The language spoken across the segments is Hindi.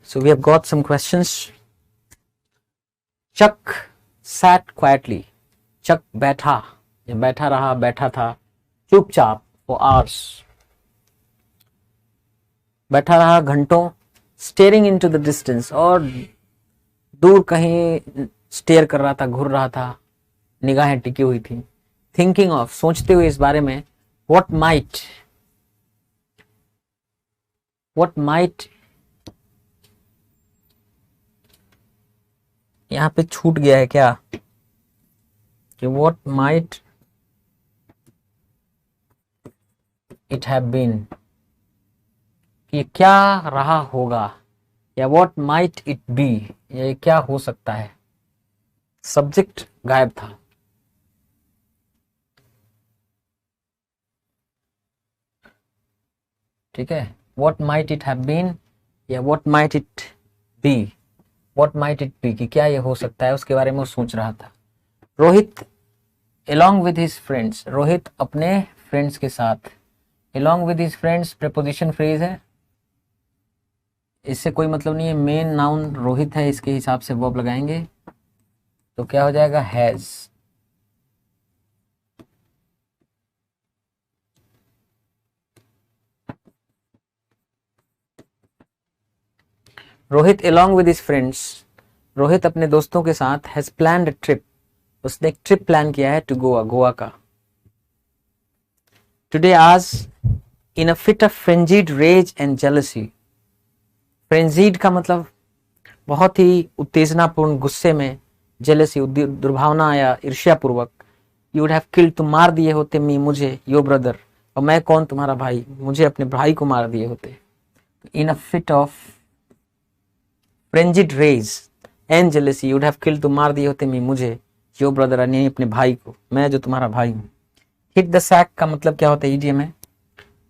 So we have got some questions. Chuck sat quietly. Chuck बैठा या बैठा रहा, बैठा था चुपचाप for hours. बैठा रहा घंटों. Staring into the distance, और दूर कहीं स्टेयर कर रहा था, घूर रहा था, निगाहें टिकी हुई थी. Thinking of, सोचते हुए इस बारे में. What might यहाँ पे छूट गया है क्या कि what might it have been, कि क्या रहा होगा, या what might it be, ये क्या हो सकता है. सब्जेक्ट गायब था. ठीक है. what might it have been या what might it be, what might it be, कि क्या ये हो सकता है, उसके बारे में वो सोच रहा था. Rohit along with his friends, Rohit अपने फ्रेंड्स के साथ. along with his friends preposition phrase है, इससे कोई मतलब नहीं है. मेन नाउन रोहित है, इसके हिसाब से वर्ब लगाएंगे तो क्या हो जाएगा, has. Rohit along with his friends, Rohit अपने दोस्तों के साथ has planned a trip, उसने एक ट्रिप प्लान किया है टू गोवा, गोवा का. टुडे आज in a fit of frenzied rage and jealousy, frenzied का मतलब बहुत ही उत्तेजनापूर्ण गुस्से में, जेलसी दुर्भावना या ईर्ष्यापूर्वक. यू वुड हैव किल्ड, तुम मार दिए होते मी मुझे, योर ब्रदर, और मैं कौन, तुम्हारा भाई, मुझे अपने भाई को मार दिए होते. In a fit of frenzied rage and jealousy, you would have killed, तुम मार दिए होते मी मुझे, योर ब्रदर यानी अपने भाई को, मैं जो तुम्हारा भाई हूँ. हिट द सैक का मतलब क्या होता है, ईडीएम है.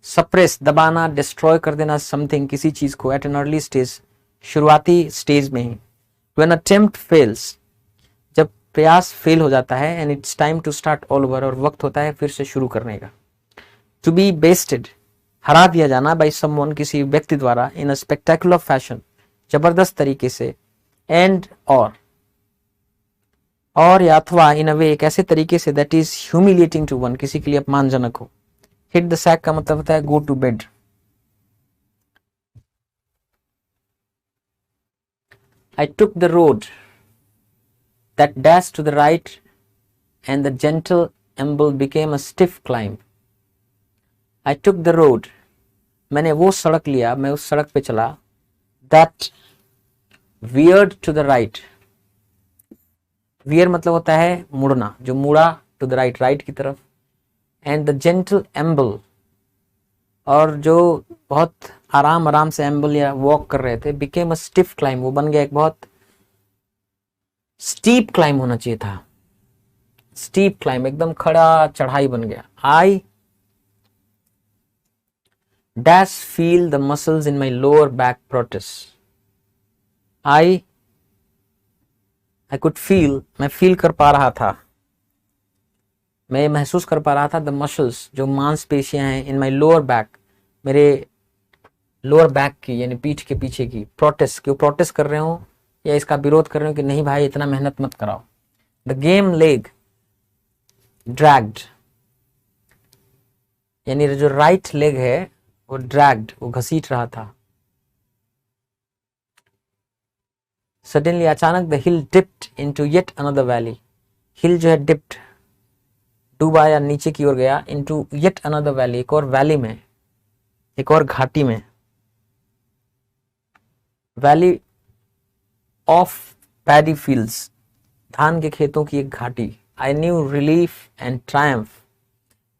सप्रेस दबाना, डिस्ट्रॉय कर देना समथिंग किसी चीज को, एट एन अर्ली स्टेज, शुरुआती स्टेज में ही. व्हेन अटेम्प्ट फेल्स, जब प्रयास फेल हो जाता है, and it's time to start all over, और वक्त होता है फिर से शुरू करने का. टू बी बेस्टेड, हरा दिया जाना, बाय समवन, किसी व्यक्ति द्वारा, इन अ स्पेक्टेकुलर फैशन, जबरदस्त तरीके से. एंड और या अथवा, इन अ वे, एक ऐसे तरीके से, that is humiliating to one, किसी के लिए अपमानजनक हो. हिट द सैक का मतलब होता है go to bed. I took the road that dashed to the right, and the gentle amble became a stiff climb. I took the road, मैंने वो सड़क लिया, मैं उस सड़क पे चला. That veered to the right, veer मतलब होता है मुड़ना, जो मुड़ा to the right, right की तरफ. And the gentle amble, और जो बहुत आराम आराम से एम्बल या वॉक कर रहे थे, became a stiff climb, वो बन गया एक बहुत स्टीप क्लाइंब होना चाहिए था. स्टीप क्लाइंब, एकदम खड़ा चढ़ाई बन गया. I dash feel the muscles in my lower back protest. I could feel, मैं फील कर पा रहा था, मैं महसूस कर पा रहा था, द मसल्स, जो मांसपेशियां हैं, इन माई लोअर बैक, मेरे लोअर बैक की, यानी पीठ के पीछे की. प्रोटेस्ट, क्यों प्रोटेस्ट कर रहे हो, या इसका विरोध कर रहे हो कि नहीं भाई इतना मेहनत मत कराओ. द गेम लेग ड्रैग्ड, यानी जो राइट लेग है वो ड्रैग्ड, वो घसीट रहा था. सडनली, अचानक, the hill dipped into yet another valley, hill जो है डिप्ड, डूबा या नीचे की ओर गया, इनटू येट अनदर वैली, एक और वैली में, एक और घाटी में. वैली ऑफ पैडी फील्ड्स, धान के खेतों की एक घाटी. I knew relief and Triumph,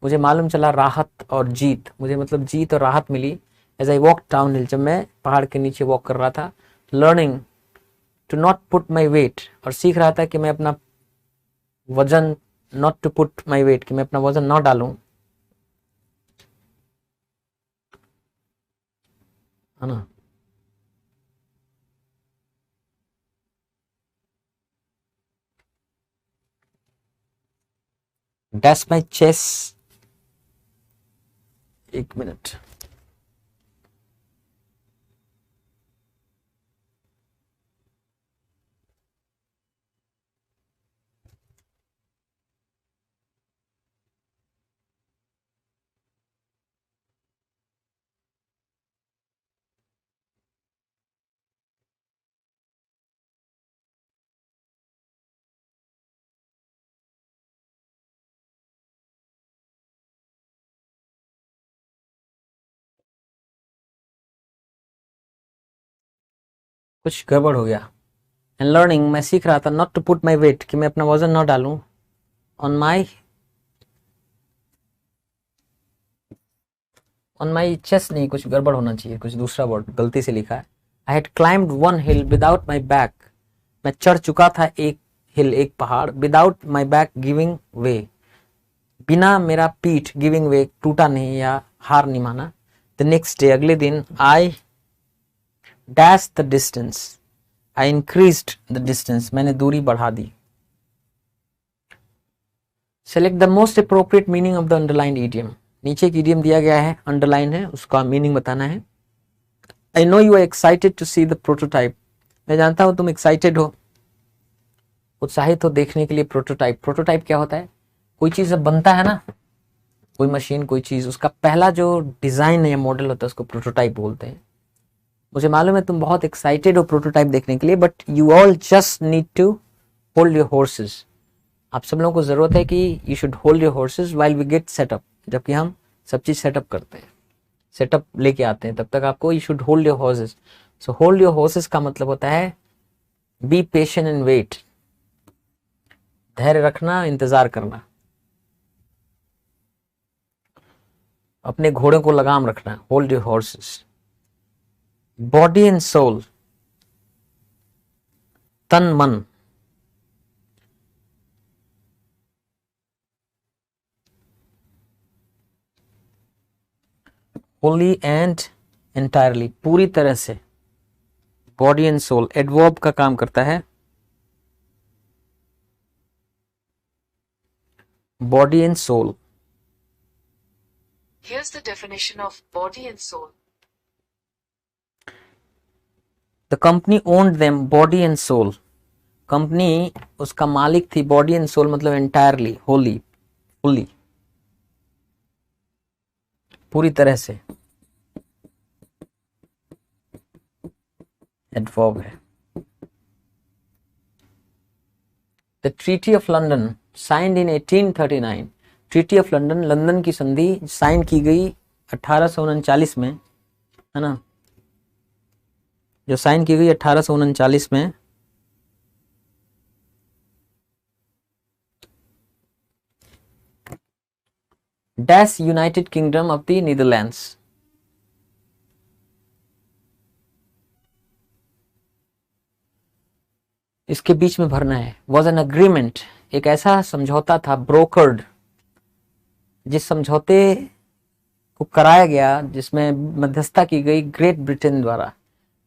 मुझे मालूम चला राहत और जीत, मुझे मतलब जीत और राहत मिली. As I walk down hill, जब मैं पहाड़ के नीचे वॉक कर रहा था. Learning to not put my weight, और सीख रहा था कि मैं अपना वजन, not to put my weight, कि मैं अपना वजन ना डालूं, है ना. डैश माई चेस्ट, एक मिनट. कुछ गड़बड़ हो गया। एंड लर्निंग, मैं सीख रहा था, not to put my weight, कि मैं अपना वजन ना डालूं, ऑन माई चेस्ट नहीं, कुछ गड़बड़ होना चाहिए, कुछ दूसरा वर्ड गलती से लिखा है। I had climbed one hill without my back, मैं चढ़ चुका था एक हिल, एक पहाड़, विदाउट माई बैक गिविंग वे, बिना मेरा पीठ गिविंग वे, टूटा नहीं या हार नहीं माना। द नेक्स्ट डे, अगले दिन, I dash the distance, I increased the distance, मैंने दूरी बढ़ा दी। Select the most appropriate meaning of the underlined idiom, नीचे एक इडियम दिया गया है, अंडरलाइन है, उसका मीनिंग बताना है। I know you are excited to see the prototype, मैं जानता हूं तुम एक्साइटेड हो, उत्साहित हो देखने के लिए प्रोटोटाइप। प्रोटोटाइप क्या होता है? कोई चीज जब बनता है ना, कोई मशीन, कोई चीज, उसका पहला जो डिजाइन या मॉडल होता है उसको प्रोटोटाइप बोलते हैं। मुझे मालूम है तुम बहुत एक्साइटेड हो प्रोटोटाइप देखने के लिए, but you all just need to hold your horses, आप सब लोगों को जरूरत है कि you should hold your horses while we get set up, जबकि हम सब चीज सेटअप करते हैं, सेटअप लेके आते हैं, तब तक आपको you should hold your horses. So hold your horses का मतलब होता है बी पेशेंट एंड वेट, धैर्य रखना, इंतजार करना, अपने घोड़े को लगाम रखना, hold your horses. Body and soul, तन मन, होली एंड एंटायरली, पूरी तरह से, बॉडी एंड सोल एडवर्ब का काम करता है, body and soul. Here's the definition of body and soul. The company owned them body and soul, company उसका मालिक थी, बॉडी एंड सोल मतलब एंटायरली, होली, फुली, पूरी तरह से, एडवर्ब है। The treaty of London signed in 1839, treaty of London, London की संधि साइन की गई 1839 में, है ना, जो साइन की गई 1839 में। Dash United Kingdom of the Netherlands, इसके बीच में भरना है। वॉज एन अग्रीमेंट, एक ऐसा समझौता था, ब्रोकर्ड, जिस समझौते को कराया गया, जिसमें मध्यस्थता की गई ग्रेट ब्रिटेन द्वारा,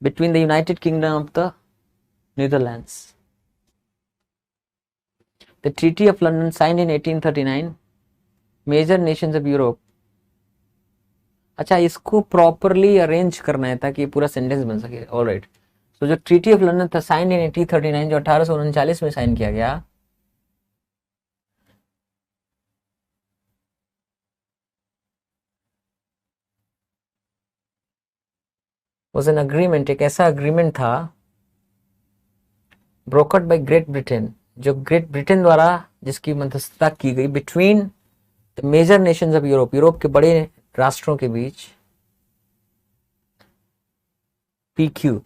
between the United Kingdom of the Netherlands. The treaty of London signed in 1839, major nations of Europe. अच्छा, इसको प्रॉपरली अरेंज करना है ताकि पूरा सेंटेंस बन सके। ऑलराइट, तो जो ट्रीटी ऑफ लंदन था साइंड इन 1839, जो 1839 में साइन किया गया, वॉज एन अग्रीमेंट, एक ऐसा अग्रीमेंट था, ब्रोकर्ड बाय ग्रेट ब्रिटेन, जो ग्रेट ब्रिटेन द्वारा जिसकी मध्यस्थता की गई, between the major nations of Europe, Europe के बड़े राष्ट्रों के बीच, PQ।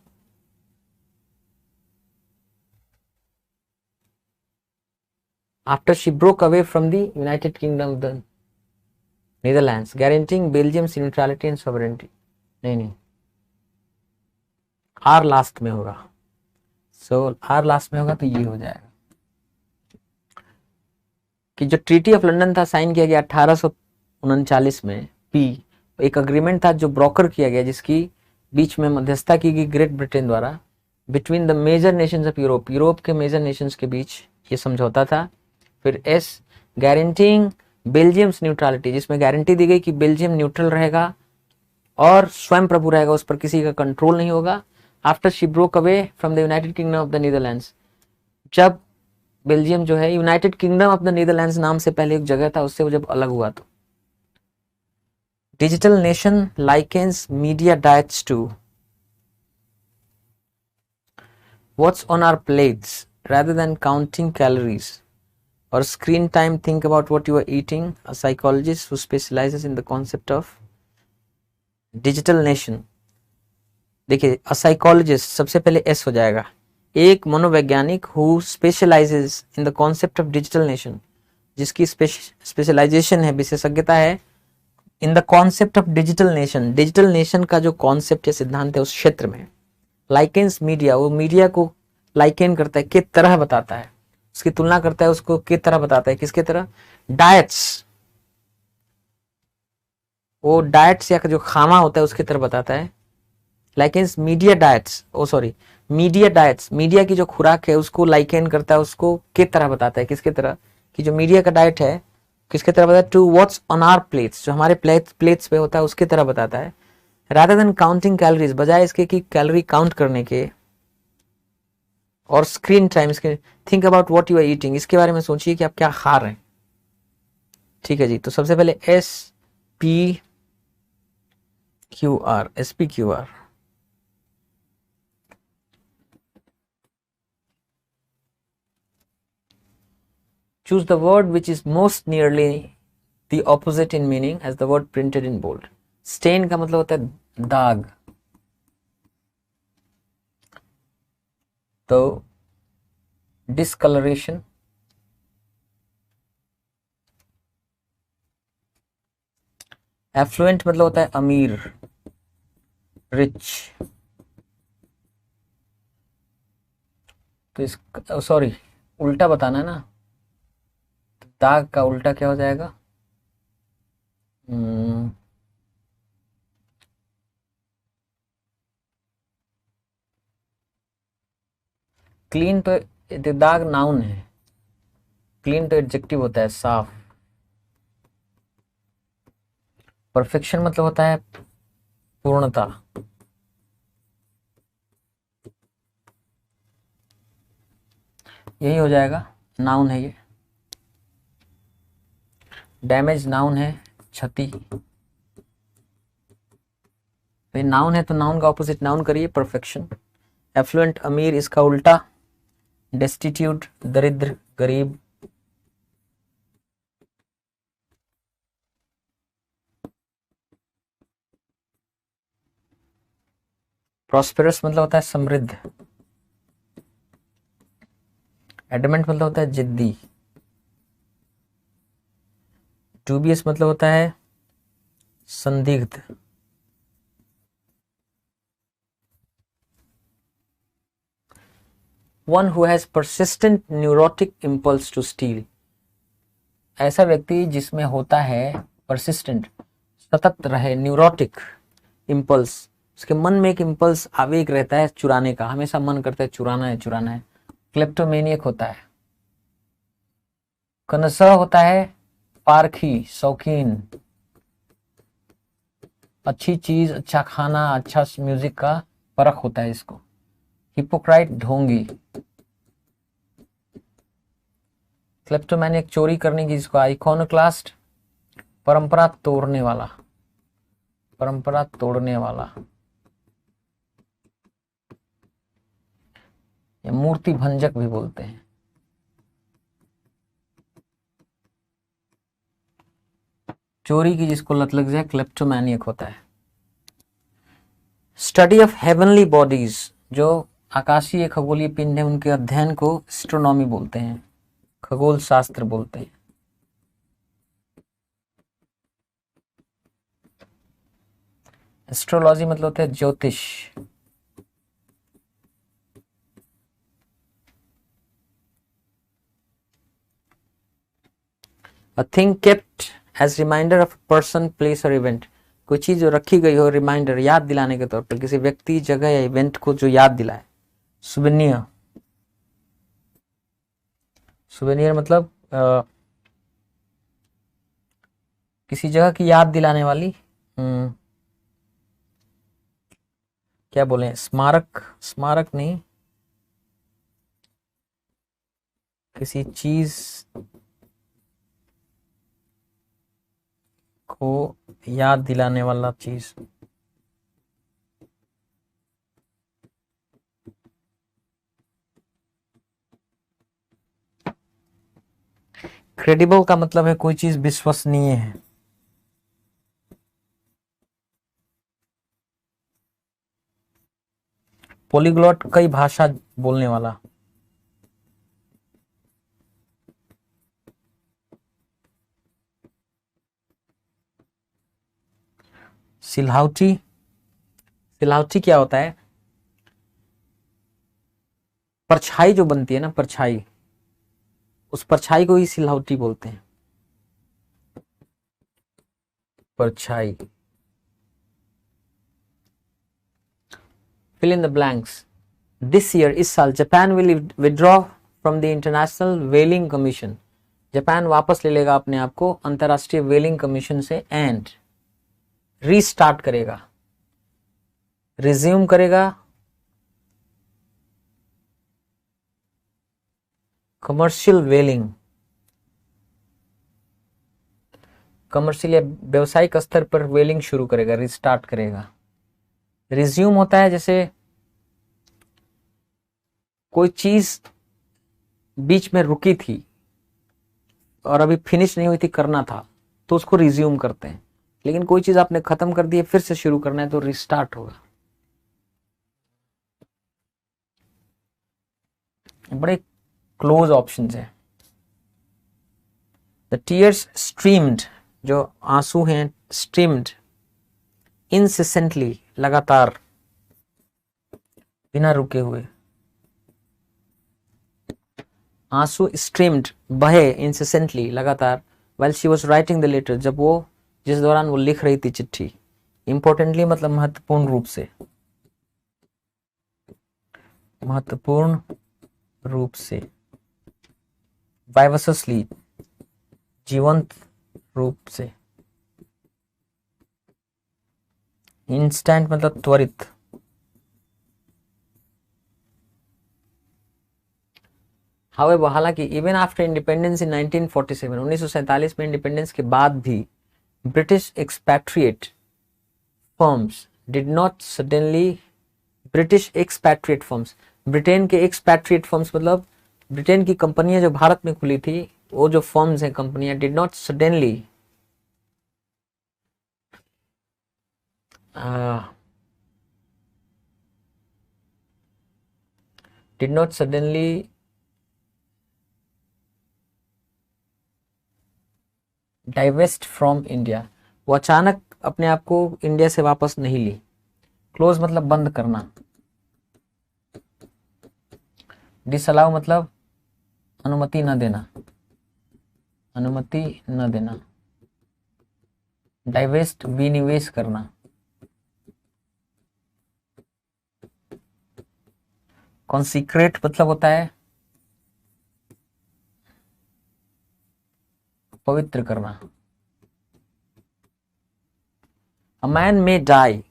After she broke away from the United Kingdom of the Netherlands, guaranteeing Belgium's neutrality and sovereignty। नहीं, आर लास्ट में होगा, सो आर लास्ट में होगा तो ये हो जाएगा कि जो ट्रीटी ऑफ लंदन था साइन किया गया 1839 में, पी, एक अग्रीमेंट था जो ब्रोकर किया गया, जिसकी बीच में मध्यस्थता की गई ग्रेट ब्रिटेन द्वारा, between the major nations of Europe, Europe के मेजर नेशंस के बीच ये समझौता था। फिर एस, गारंटीइंग बेल्जियम्स न्यूट्रलिटी, जिसमें गारंटी दी गई कि बेल्जियम न्यूट्रल रहेगा और स्वयं प्रभु रहेगा, उस पर किसी का कंट्रोल नहीं होगा। After she broke away from the United Kingdom of the Netherlands, जब बेल्जियम जो है United Kingdom of the Netherlands नाम से पहले एक जगह था, उससे वो जब अलग हुआ तो। Digital Nation likens media diets to what's on our plates rather than counting calories or screen time, think about what you are eating. A psychologist who specializes in the concept of digital nation देखिए, अ साइकोलॉजिस्ट सबसे पहले एस हो जाएगा। एक मनोवैज्ञानिक who specialises in the concept of digital nation, जिसकी स्पेशलाइजेशन है, विशेषज्ञता है in the concept of digital nation, digital nation का जो कॉन्सेप्ट या सिद्धांत है उस क्षेत्र में। लाइकेंस मीडिया, वो मीडिया को लाइकेन करता है, के तरह बताता है, उसकी तुलना करता है, उसको के तरह बताता है। किसके तरह? डायट्स, वो डायट्स या जो खामा होता है उसकी तरह बताता है। लाइकेंस मीडिया डाइट्स, ओ सॉरी, मीडिया डाइट्स, मीडिया की जो खुराक है उसको लाइकेन करता है, उसको के तरह बताता है। किसके तरह? कि जो मीडिया का डाइट है किसके तरह बताता है? To what's on our plates, जो हमारे प्लेट्स पे होता है उसके तरह बताता है। रादर देन काउंटिंग कैलोरीज, बजाय इसके कि कैलोरी काउंट करने के। और स्क्रीन टाइम, इसके think about what you are eating, इसके बारे में सोचिए कि आप क्या खा रहे हैं। ठीक है जी, तो सबसे पहले SPQR। Choose the word which is most nearly the opposite in meaning as the word printed in bold. Stain का मतलब होता है दाग, तो discoloration, affluent मतलब होता है अमीर, rich, तो इस सॉरी उल्टा बताना है ना, दाग का उल्टा क्या हो जाएगा? क्लीन तो दाग नाउन है, क्लीन तो एडजेक्टिव होता है, साफ। परफेक्शन मतलब होता है पूर्णता। यही हो जाएगा, नाउन है ये। डैमेज नाउन है, क्षति। तो नाउन है तो नाउन का ऑपोजिट नाउन करिए, परफेक्शन। एफ्लुएंट अमीर, इसका उल्टा डेस्टिट्यूट दरिद्र गरीब। प्रॉस्पेरस मतलब होता है समृद्ध। एडमेंट मतलब होता है जिद्दी। डूबियस मतलब होता है संदिग्ध। One who has persistent neurotic impulse to steal, ऐसा व्यक्ति जिसमें होता है परसिस्टेंट, सतत रहे, न्यूरोटिक इम्पल्स, उसके मन में एक इम्पल्स, आवेग रहता है चुराने का, हमेशा मन करता है चुराना है चुराना है। क्लेप्टोमेनियक होता है। कनसह होता है पारखी, शौकीन, अच्छी चीज, अच्छा खाना, अच्छा म्यूजिक का परख होता है इसको। हिपोक्राइट, ढोंगी। क्लेप्टोमैनिक, चोरी करने की जिसको। आइकोनोक्लास्ट, परंपरा तोड़ने वाला, परंपरा तोड़ने वाला। या मूर्ति भंजक भी बोलते हैं। चोरी की जिसको लत लग जाए क्लेप्टोमैनियक होता है। स्टडी ऑफ हेवनली बॉडीज, जो आकाशीय खगोलीय पिंड है उनके अध्ययन को एस्ट्रोनॉमी बोलते हैं, खगोल शास्त्र बोलते हैं। एस्ट्रोलॉजी मतलब होता है ज्योतिष। A thing kept as reminder of a person, place or event, कोई चीज जो रखी गई हो रिमाइंडर, याद दिलाने के तौर पर, किसी व्यक्ति, जगह या इवेंट को जो याद दिलाए। सुवेनियर, सुवेनियर मतलब किसी जगह की याद दिलाने वाली, क्या बोले, स्मारक, स्मारक नहीं, किसी चीज को याद दिलाने वाला चीज। क्रेडिबल का मतलब है कोई चीज विश्वसनीय है। पोलीग्लॉट, कई भाषा बोलने वाला। सिलहाउटी, सिलहाउटी क्या होता है? परछाई जो बनती है ना, परछाई, उस परछाई को ही सिलहाउटी बोलते हैं। परछाई। Fill in the blanks. This year, इस साल, Japan will withdraw from the International Whaling Commission. Japan वापस ले लेगा अपने आप को अंतरराष्ट्रीय व्हेलिंग कमीशन से, एंड रीस्टार्ट करेगा, रिज्यूम करेगा कमर्शियल व्हेलिंग। कमर्शियल या व्यवसायिक स्तर पर व्हेलिंग शुरू करेगा, रिस्टार्ट करेगा। रिज्यूम होता है जैसे कोई चीज बीच में रुकी थी और अभी फिनिश नहीं हुई थी, करना था, तो उसको रिज्यूम करते हैं। लेकिन कोई चीज आपने खत्म कर दी है, फिर से शुरू करना है, तो रिस्टार्ट होगा। बड़े क्लोज ऑप्शंस हैं। द टीयर्स स्ट्रीम्ड, जो आंसू हैं, स्ट्रीम्ड इंसेसेंटली, लगातार, बिना रुके हुए। आंसू स्ट्रीम्ड, बहे, इंसेसेंटली, लगातार, while she was writing the letter, जब वो, जिस दौरान वो लिख रही थी चिट्ठी। इंपॉर्टेंटली मतलब महत्वपूर्ण रूप से, महत्वपूर्ण रूप से। वाइवसली, जीवंत रूप से। इंस्टेंट मतलब त्वरित। However, हालांकि इवन आफ्टर इंडिपेंडेंस इन 1947, 1947 में इंडिपेंडेंस के बाद भी British expatriate firms did not suddenly, British expatriate firms, Britain के एक्सपैट्रिएट फर्म्स मतलब ब्रिटेन की कंपनियां जो भारत में खुली थी, वो जो फर्म्स हैं, कंपनियां, did not suddenly divest from India, वो अचानक अपने आप को इंडिया से वापस नहीं ली। क्लोज मतलब बंद करना। डिसअलाउ मतलब अनुमति न देना, अनुमति न देना। डाइवेस्ट विनिवेश करना। कॉन्सिक्रेट मतलब होता है पवित्र करना। अ मैन मे डाई,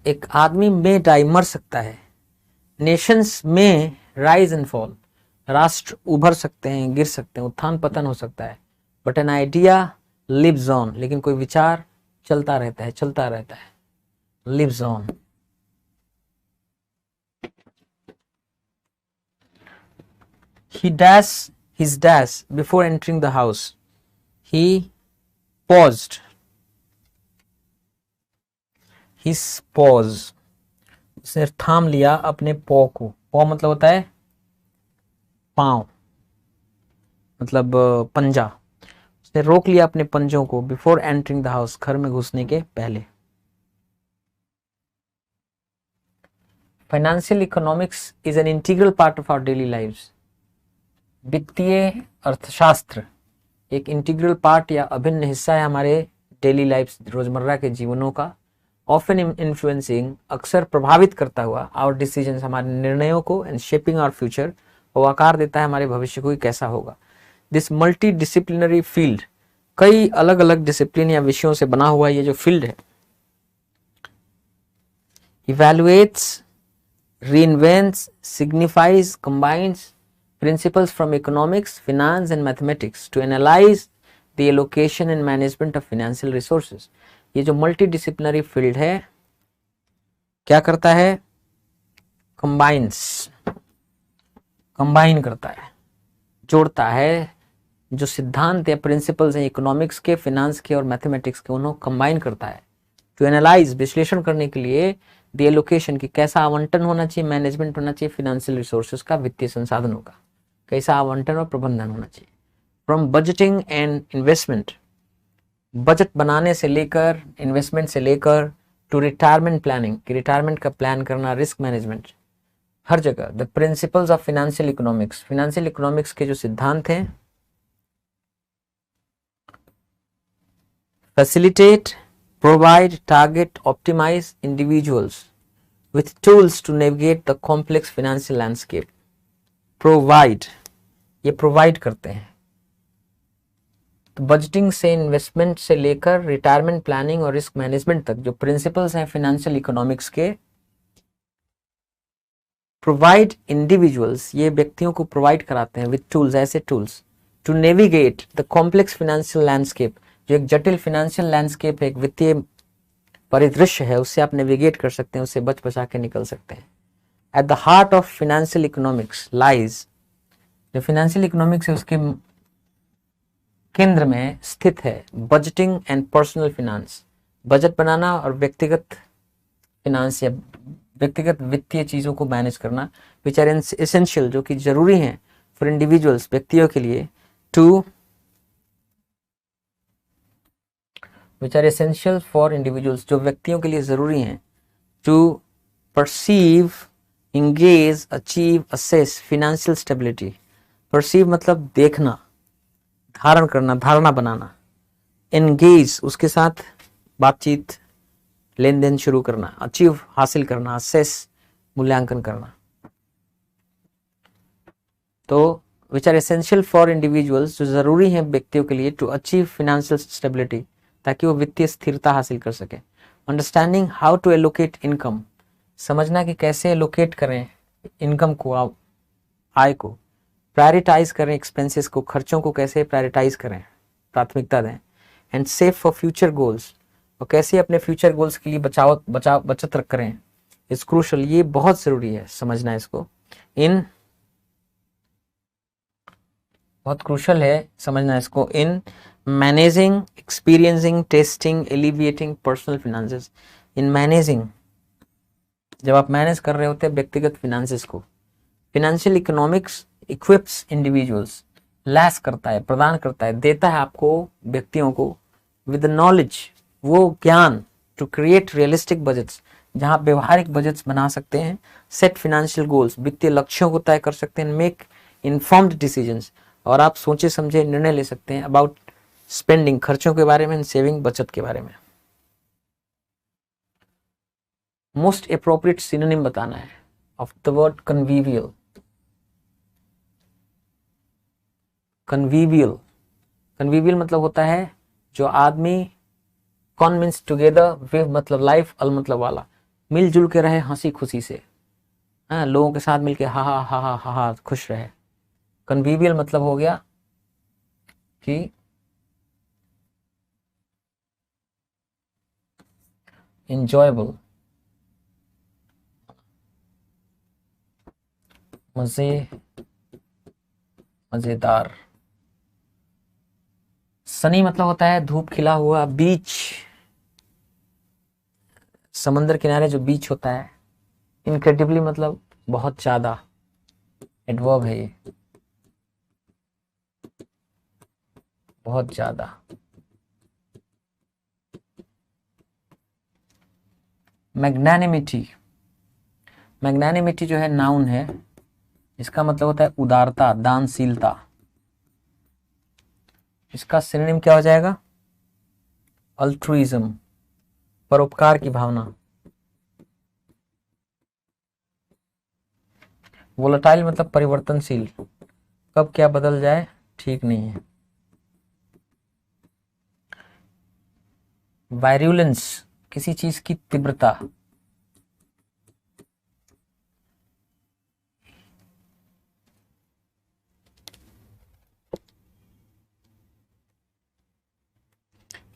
एक आदमी में डाई, मर सकता है। नेशंस में राइज एंड फॉल, राष्ट्र उभर सकते हैं, गिर सकते हैं, उत्थान पतन हो सकता है। But an idea lives on, लेकिन कोई विचार चलता रहता है, चलता रहता है, lives on. He dashed his dash before entering the house. He paused. His pause. उसने थाम लिया अपने पॉ को। पॉ मतलब होता है पांव, मतलब पंजा। उसने रोक लिया अपने पंजों को बिफोर एंटरिंग द हाउस, घर में घुसने के पहले। Financial economics is an integral part of our daily lives. वित्तीय अर्थशास्त्र एक इंटीग्रल पार्ट या अभिन्न हिस्सा है हमारे डेली लाइफ, रोजमर्रा के जीवनों का। ऑफन इन्फ्लुएंसिंग, अक्सर प्रभावित करता हुआ, आवर डिसीजंस, हमारे निर्णयों को, एंड शेपिंग आवर फ्यूचर, वो आकार देता है हमारे भविष्य को कि कैसा होगा। दिस मल्टी डिसिप्लिनरी फील्ड, कई अलग अलग डिसिप्लिन या विषयों से बना हुआ ये जो फील्ड है, इवैल्यूएट्स, reinvents, signifies, combines principles from economics, finance and mathematics to analyze the allocation and management of financial resources। ये जो मल्टी डिसिप्लिनरी फील्ड है, क्या करता है? कंबाइन करता है, जोड़ता है। जो सिद्धांत या प्रिंसिपल्स हैं इकोनॉमिक्स के, फिनांस के और मैथमेटिक्स के, उन्हें कंबाइन करता है टू एनालाइज, विश्लेषण करने के लिए द एलोकेशन की कैसा आवंटन होना चाहिए, मैनेजमेंट होना चाहिए फिनेंशियल रिसोर्सेज का, वित्तीय संसाधनों का कैसा आवंटन और प्रबंधन होना चाहिए। From budgeting and investment, budget बनाने से लेकर, इन्वेस्टमेंट से लेकर, टू रिटायरमेंट प्लानिंग कि रिटायरमेंट का प्लान करना, रिस्क मैनेजमेंट, हर जगह the principles of financial economics, financial economics के जो सिद्धांत हैं, facilitate, provide, target, optimize individuals with tools to navigate the complex financial landscape. Provide, ये प्रोवाइड करते हैं। तो बजटिंग से, इन्वेस्टमेंट से लेकर रिटायरमेंट प्लानिंग और रिस्क मैनेजमेंट तक जो प्रिंसिपल्स हैं फाइनेंशियल इकोनॉमिक्स के, प्रोवाइड इंडिविजुअल्स, ये व्यक्तियों को प्रोवाइड कराते हैं विथ टूल्स, ऐसे tools to navigate the complex financial landscape, जो एक जटिल फाइनेंशियल लैंडस्केप है, एक वित्तीय परिदृश्य है, उससे आप नेविगेट कर सकते हैं, उससे बच बचा के निकल सकते हैं। At the heart of financial economics lies, जो फाइनेंशियल इकोनॉमिक्स है उसके केंद्र में स्थित है budgeting and personal finance, budget बनाना और व्यक्तिगत फिनांस या व्यक्तिगत वित्तीय चीजों को मैनेज करना, विच आर एसेंशियल, जो कि जरूरी हैं फॉर इंडिविजुअल्स, व्यक्तियों के लिए, to which are essential for individuals, जो व्यक्तियों के लिए जरूरी हैं, to perceive, engage, achieve, assess financial stability. Perceive मतलब देखना, धारण करना, धारणा बनाना, एंगेज उसके साथ बातचीत, लेन देन शुरू करना, अचीव हासिल करना, असेस मूल्यांकन करना। तो which are essential for individuals, जो जरूरी हैं व्यक्तियों के लिए, टू अचीव फिनेंशियल स्टेबिलिटी, ताकि वो वित्तीय स्थिरता हासिल कर सके। Understanding how to allocate income, समझना कि कैसे एलोकेट करें इनकम को, आय को, प्रायोरिटाइज करें एक्सपेंसेस को, खर्चों को कैसे प्रायोरिटाइज करें, प्राथमिकता दें, and save for future goals, और कैसे अपने फ्यूचर गोल्स के लिए बचत रख करें, इज क्रूशल, ये बहुत जरूरी है समझना इसको, इन बहुत क्रूशल है समझना इसको, in managing, experiencing, testing, alleviating personal finances. In managing, जब आप मैनेज कर रहे होते हैं व्यक्तिगत फिनेंसेस को, फिनेंशियल इकोनॉमिक्स इक्विप्स इंडिविजुअल्स, लैस करता है, प्रदान करता है, देता है आपको व्यक्तियों को विद नॉलेज, वो ज्ञान, टू क्रिएट रियलिस्टिक बजट्स, जहां आप व्यवहारिक बजट्स बना सकते हैं, सेट फाइनेंशियल गोल्स, वित्तीय लक्ष्यों को तय कर सकते हैं, मेक इन्फॉर्म्ड डिसीजंस, और आप सोचे समझे निर्णय ले सकते हैं अबाउट स्पेंडिंग, खर्चों के बारे में, सेविंग, बचत के बारे में। मोस्ट एप्रोप्रिएट सिनोनिम बताना है of the word convivial. Convivial, convivial मतलब होता है जो आदमी, कॉन मीन्स टुगेदर, विव मतलब लाइफ, अल मतलब वाला, मिलजुल के रहे हंसी खुशी से, हाँ, लोगों के साथ मिलके हा हा हा हा हा हा खुश रहे। कन्वीवियल मतलब हो गया कि इंजॉयबल, मजेदार। सनी मतलब होता है धूप खिला हुआ, बीच, समंदर किनारे जो बीच होता है। इनक्रेडिबली मतलब बहुत ज्यादा, एडवर्ब है ये, बहुत ज्यादा। मैग्नानिमिटी, मैग्नानिमिटी जो है नाउन है, इसका मतलब होता है उदारता, दानशीलता। इसका सिनोनिम क्या हो जाएगा? अल्ट्रुइज्म, परोपकार की भावना। वोलेटाइल मतलब परिवर्तनशील, कब क्या बदल जाए ठीक नहीं है। वायरुलेंस, किसी चीज की तीव्रता।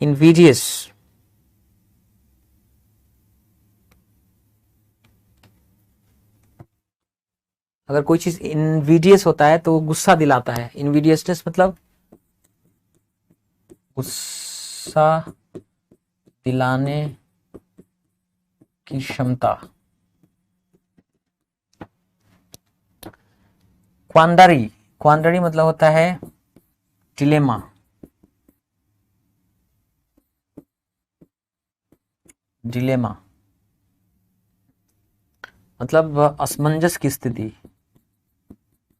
इंवीडियस, अगर कोई चीज इनविडियस होता है तो वो गुस्सा दिलाता है। इनविडियसनेस मतलब गुस्सा दिलाने की क्षमता। क्वांडरी, क्वांडरी मतलब होता है डिलेमा। डिलेमा मतलब असमंजस की स्थिति,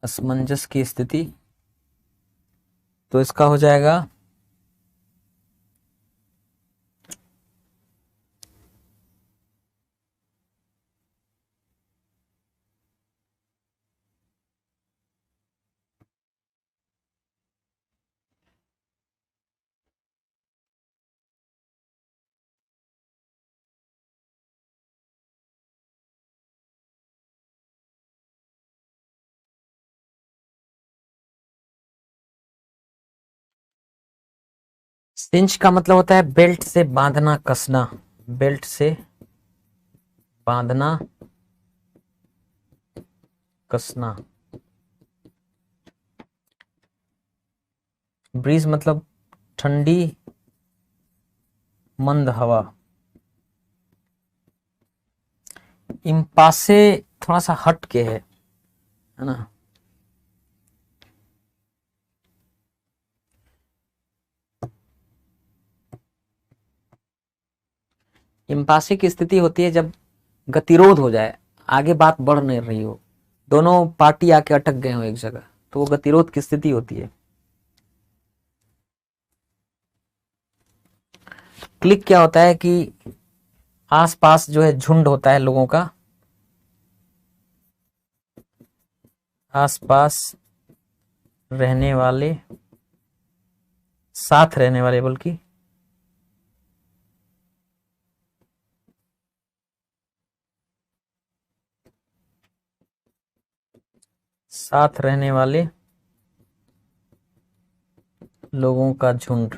असमंजस की स्थिति। तो इसका हो जाएगा सिंच का मतलब होता है बेल्ट से बांधना, कसना। बेल्ट से बांधना, कसना। ब्रीज मतलब ठंडी मंद हवा। इम्पासे थोड़ा सा हट के है ना। इम्पासे की स्थिति होती है जब गतिरोध हो जाए, आगे बात बढ़ नहीं रही हो, दोनों पार्टी आके अटक गए हो एक जगह, तो वो गतिरोध की स्थिति होती है। क्लिक क्या होता है कि आसपास जो है झुंड होता है लोगों का, आसपास रहने वाले, साथ रहने वाले, बल्कि साथ रहने वाले लोगों का झुंड।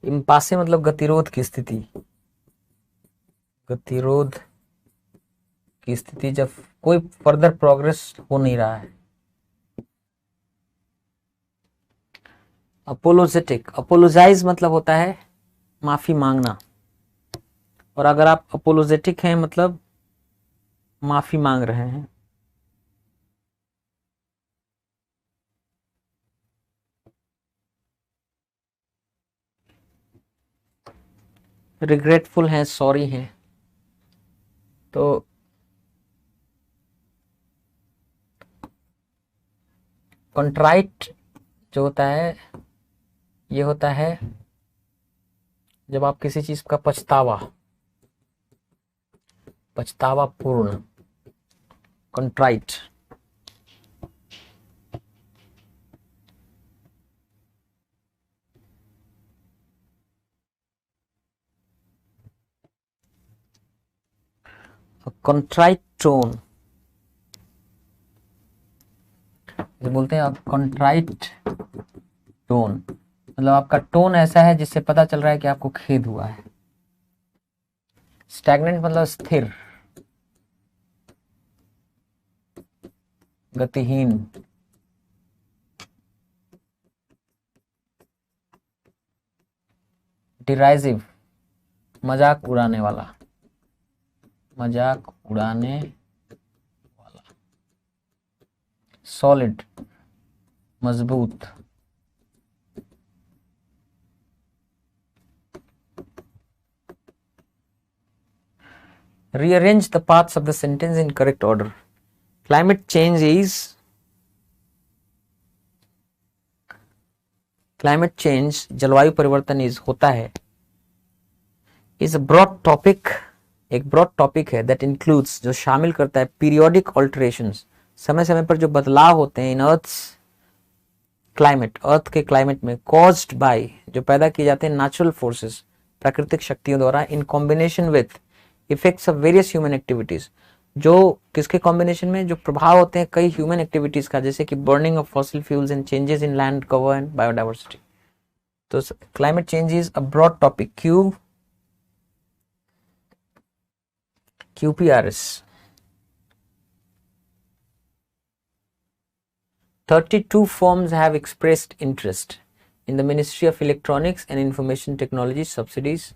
इम्पासे मतलब गतिरोध की स्थिति, गतिरोध की स्थिति जब कोई फर्दर प्रोग्रेस हो नहीं रहा है। अपोलोजेटिक, अपोलोजाइज मतलब होता है माफी मांगना, और अगर आप अपोलोजेटिक हैं मतलब माफी मांग रहे हैं। रिग्रेटफुल हैं, सॉरी हैं। तो कंट्राइट जो होता है, ये होता है जब आप किसी चीज का पछतावा, पछतावा पूर्ण, कंट्राइट। कंट्राइट टोन बोलते हैं आप, कंट्राइट टोन मतलब आपका टोन ऐसा है जिससे पता चल रहा है कि आपको खेद हुआ है। स्टैग्नेंट मतलब स्थिर, गतिहीन। डिराइजिव मजाक उड़ाने वाला, मजाक उड़ाने वाला। सॉलिड मजबूत। Rearrange the parts of the sentence in correct order. Climate change is, climate change जलवायु परिवर्तन इज होता है, इज अ ब्रॉड टॉपिक, एक ब्रॉड टॉपिक है दैट इंक्लूड्स जो शामिल करता है पीरियोडिक ऑल्टरेशंस, समय समय पर जो बदलाव होते हैं इन अर्थ्स क्लाइमेट, अर्थ के क्लाइमेट में, कॉज्ड बाय जो पैदा किए जाते हैं नेचुरल फोर्सेस, प्राकृतिक शक्तियों द्वारा, in combination with effects of various human activities, जो किसके कॉम्बिनेशन में, जो प्रभाव होते हैं कई ह्यूमन एक्टिविटीज का, जैसे कि burning of fossil fuels and changes in land cover and biodiversity. तो climate change is a broad topic. क्यों? QPRS. 32 firms have expressed interest in the Ministry of Electronics and Information Technology subsidies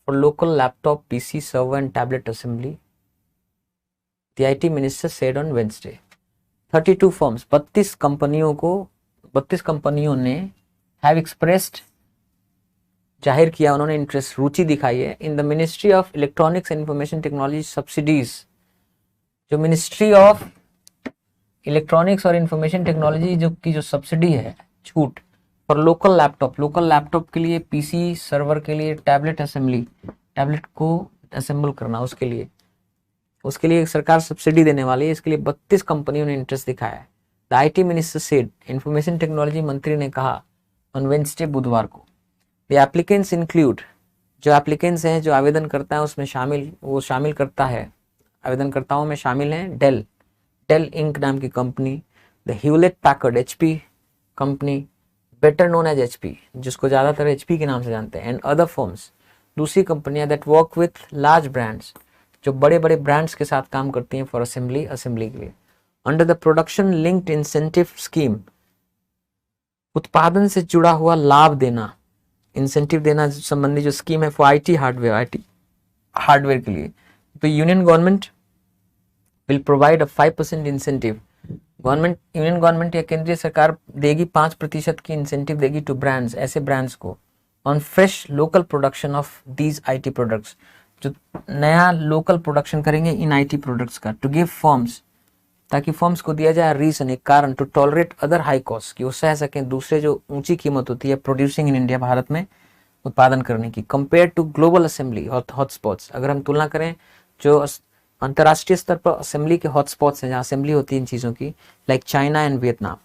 for local laptop, PC, server and tablet assembly, the IT minister said on Wednesday. 32 firms, 32 कंपनियों ने have expressed, जाहिर किया, उन्होंने इंटरेस्ट, रुचि दिखाई है in the ministry of electronics and information technology subsidies, जो मिनिस्ट्री ऑफ इलेक्ट्रॉनिक्स और इंफॉर्मेशन टेक्नोलॉजी जो सब्सिडी है, छूट फॉर लोकल लैपटॉप के लिए, पीसी सर्वर के लिए, टैबलेट असेंबली, टैबलेट को असेंबल करना, उसके लिए सरकार सब्सिडी देने वाली है। इसके लिए 32 कंपनियों ने इंटरेस्ट दिखाया है। The IT minister said, information technology मंत्री ने कहा ऑन वेडनेसडे, बुधवार को। द एप्लीकेंट्स इंक्लूड, जो एप्लीकेंट्स हैं, जो आवेदन करता है उसमें शामिल करता है, आवेदनकर्ताओं में शामिल हैं डेल इंक नाम की कंपनी, the Hewlett Packard HP company, better known as HP, जिसको ज़्यादातर HP के नाम से जानते हैं, एंड अदर फर्म्स, दूसरी कंपनियां that work with large brands, जो बड़े बड़े ब्रांड्स के साथ काम करती हैं फॉर असेंबली के लिए। Under the production linked incentive scheme, उत्पादन से जुड़ा हुआ लाभ देना, इंसेंटिव देना संबंधी जो स्कीम है फॉर IT हार्डवेयर के लिए, तो union government will provide a 5% incentive, union government या केंद्रीय सरकार देगी 5% की इंसेंटिव देगी टू ब्रांड्स, ऐसे ब्रांड्स को, on fresh local production of these IT products, जो नया लोकल प्रोडक्शन करेंगे इन IT प्रोडक्ट्स का, टू गिव फर्म्स, ताकि फर्म्स को दिया जाए रीजन, एक कारण, to tolerate other high cost, कि वो सह सकें दूसरे जो ऊंची कीमत होती है प्रोड्यूसिंग इन इंडिया, भारत में उत्पादन करने की, compare to global assembly hotspots, अगर हम तुलना करें जो अंतर्राष्ट्रीय स्तर पर असेंबली के हॉटस्पॉट्स हैं, जहाँ असेंबली होती है इन चीज़ों की, like China and Vietnam.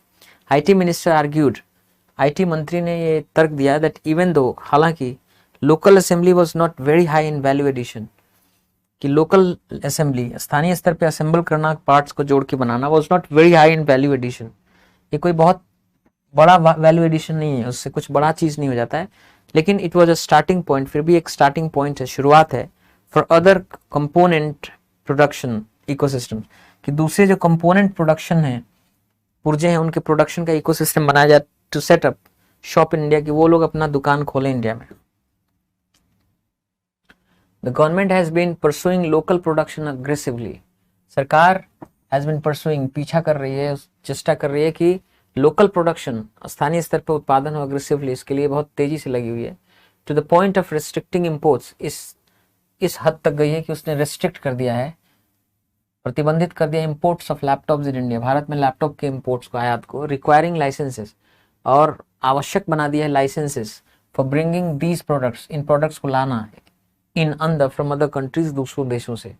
IT minister argued, IT मंत्री ने ये तर्क दिया दैट इवन दो, हालांकि local assembly was not very high in value addition, कि लोकल असेंबली, स्थानीय स्तर पे असेंबल करना, पार्ट्स को जोड़ के बनाना, was not very high in value addition, ये कोई बहुत बड़ा वैल्यू एडिशन नहीं है, उससे कुछ बड़ा चीज़ नहीं हो जाता है, लेकिन it was a starting point, फिर भी एक स्टार्टिंग पॉइंट है, शुरुआत है, for other component production ecosystem, कि दूसरे जो कंपोनेंट प्रोडक्शन है, पुर्जे हैं, उनके प्रोडक्शन का इकोसिस्टम बनाया जाए, to set up shop in India, कि वो लोग अपना दुकान खोलें इंडिया में। The government has been pursuing local production aggressively. सरकार has been pursuing, पीछा कर रही है, चेष्टा कर रही है कि लोकल प्रोडक्शन, स्थानीय स्तर पर उत्पादन हो, अग्रेसिवली, इसके लिए बहुत तेजी से लगी हुई है। To the point of restricting imports, इस हद तक गई है कि उसने रेस्ट्रिक्ट कर दिया है, प्रतिबंधित कर दिया imports of laptops in India, Bharat में लैपटॉप के इम्पोर्ट्स को, आयात को, रिक्वायरिंग लाइसेंसेस, और आवश्यक बना दिया है licences for bringing these products, इन प्रोडक्ट्स को लाना इन अंदर फ्रॉम अदर कंट्रीज, दूसरों देशों से।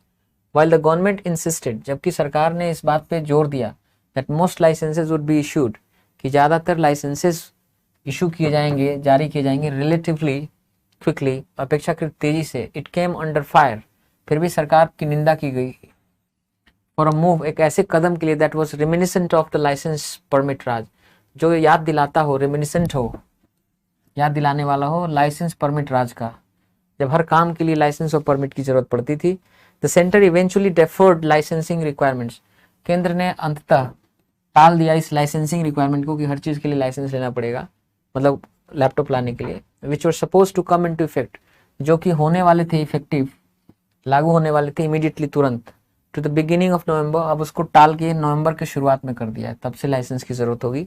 वाइल द गवर्नमेंट इंसिस्टेड, जबकि सरकार ने इस बात पे जोर दिया that most licences would be issued, कि ज़्यादातर लाइसेंसेज इशू किए जाएंगे, जारी किए जाएंगे, रिलेटिवली क्विकली, अपेक्षाकृत तेजी से। इट केम अंडर फायर, फिर भी सरकार की निंदा की गई फॉर अ मूव, एक ऐसे कदम के लिए that was reminiscent of the licence permit raj, जो याद दिलाता हो, रेमिनिसेंट हो, याद दिलाने वाला हो लाइसेंस परमिट राज का, जब हर काम के लिए लाइसेंस और परमिट की जरूरत पड़ती थी। The centre eventually deferred licensing requirements, केंद्र ने अंततः टाल दिया इस लाइसेंसिंग रिक्वायरमेंट को, कि हर चीज़ के लिए लाइसेंस लेना पड़ेगा, मतलब लैपटॉप लाने के लिए, which were suppose to come into effect, जो कि होने वाले थे इफेक्टिव, लागू होने वाले थे इमीडिएटली, तुरंत, to the beginning of November, अब उसको टाल के नवंबर के शुरुआत में कर दिया है, तब से लाइसेंस की जरूरत होगी।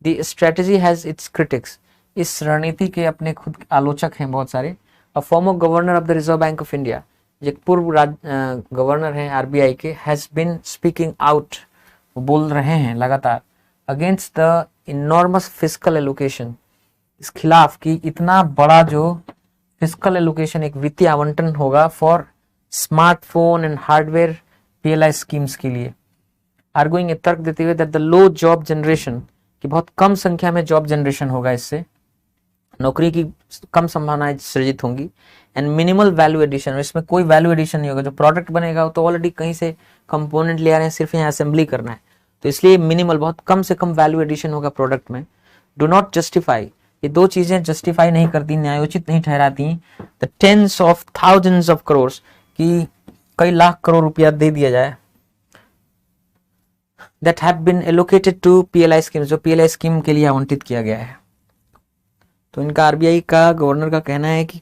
The strategy has its critics, इस रणनीति के अपने खुद आलोचक हैं बहुत सारे। A former governor of the reserve bank of India, एक पूर्व गवर्नर हैं RBI के, हैज़ बिन स्पीकिंग आउट, बोल रहे हैं लगातार, against the enormous fiscal allocation, इस खिलाफ कि इतना बड़ा जो फिस्कल एलोकेशन, एक वित्तीय आवंटन होगा for smartphone and hardware PLI schemes के लिए, आर्गुइंग, एक तर्क देते हुए that the low job generation, कि बहुत कम संख्या में जॉब जनरेशन होगा, इससे नौकरी की कम संभावनाएं सृजित होंगी, एंड मिनिमल वैल्यू एडिशन, इसमें कोई वैल्यू एडिशन नहीं होगा, जो प्रोडक्ट बनेगा वो तो ऑलरेडी कहीं से कंपोनेंट ले आ रहे हैं, सिर्फ यहाँ असेंबली करना है, तो इसलिए मिनिमल, बहुत कम से कम वैल्यू एडिशन होगा प्रोडक्ट में। डू नॉट जस्टिफाई, ये दो चीजें जस्टिफाई नहीं करती, न्यायोचित नहीं ठहराती the tens of thousands of crore, की कई लाख करोड़ रुपया दे दिया जाए, that have been allocated to PLI scheme, जो PLI स्कीम के लिए आवंटित किया गया है। तो इनका आरबीआई का गवर्नर का कहना है कि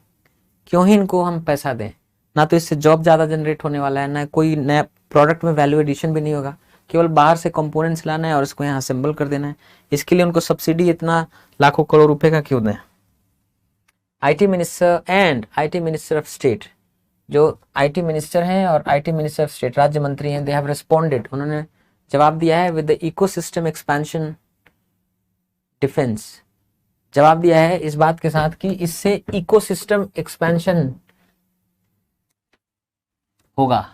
क्यों ही इनको हम पैसा दें, ना तो इससे जॉब ज़्यादा जनरेट होने वाला है, ना कोई नया प्रोडक्ट में वैल्यू एडिशन भी नहीं होगा, केवल बाहर से कंपोनेंट्स लाना है और इसको यहाँ असेंबल कर देना है। इसके लिए उनको सब्सिडी इतना लाखों करोड़ रुपए का क्यों दें। IT minister and IT minister of state, जो आईटी मिनिस्टर हैं और आईटी मिनिस्टर ऑफ स्टेट राज्य मंत्री हैं, दे हैव रिस्पॉन्डेड, उन्होंने जवाब दिया है with the ecosystem expansion defence, जवाब दिया है इस बात के साथ कि इससे इकोसिस्टम एक्सपेंशन होगा,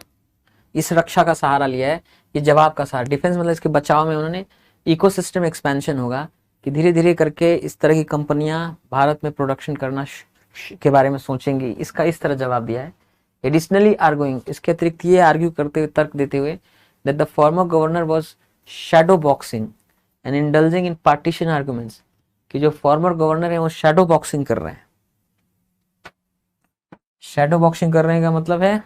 इस रक्षा का सहारा लिया है, ये जवाब का सहारा, डिफेंस मतलब इसके बचाव में उन्होंने इकोसिस्टम एक्सपेंशन होगा कि धीरे धीरे करके इस तरह की कंपनियां भारत में प्रोडक्शन करना के बारे में सोचेंगी, इसका इस तरह जवाब दिया है। एडिशनली आर्गुइंग, इसके अतिरिक्त ये आर्ग्यू करते हुए, तर्क देते हुए, that the former governor was shadow boxing and indulging in partition arguments, कि जो फॉर्मर गवर्नर है वो शैडो बॉक्सिंग कर रहे हैं। शैडो बॉक्सिंग कर रहे हैं का मतलब है